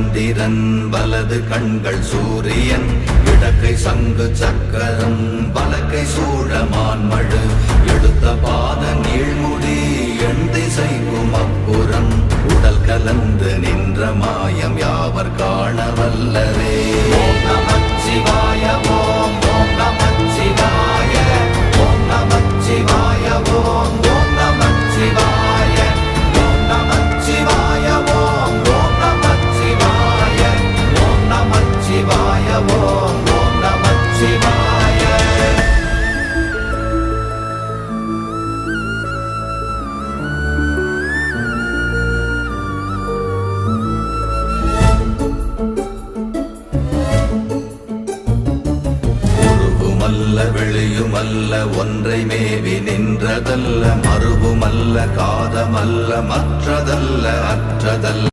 சந்திரன் வலது கண்கள் சூரியன் இடக்கை சங்கு சக்கரம் வலக்கை சூழமான்மழு எடுத்த பாத நீழ்முடி எண் திசைக்கும் அப்புறம் உடல் கலந்து நின்ற மாயம் யாவர் காண வல்லரே. ஓம் நமச்சிவாய ஓம் ஓம் நமச்சிவாய ஓம் நமச்சிவாய ஓம் ஓம் நமச்சிவாய ஓம் நமச்சிவாய ஓம் ஓம் நமச்சிவாய ஓம் நமச்சிவாய ஓம் ஓம் நமச்சிவாய. வெளியுமல்ல ஒன்றை மேவி நின்றதல்ல மறுவுமல்ல காதமல்ல மற்றதல்ல அற்றதல்ல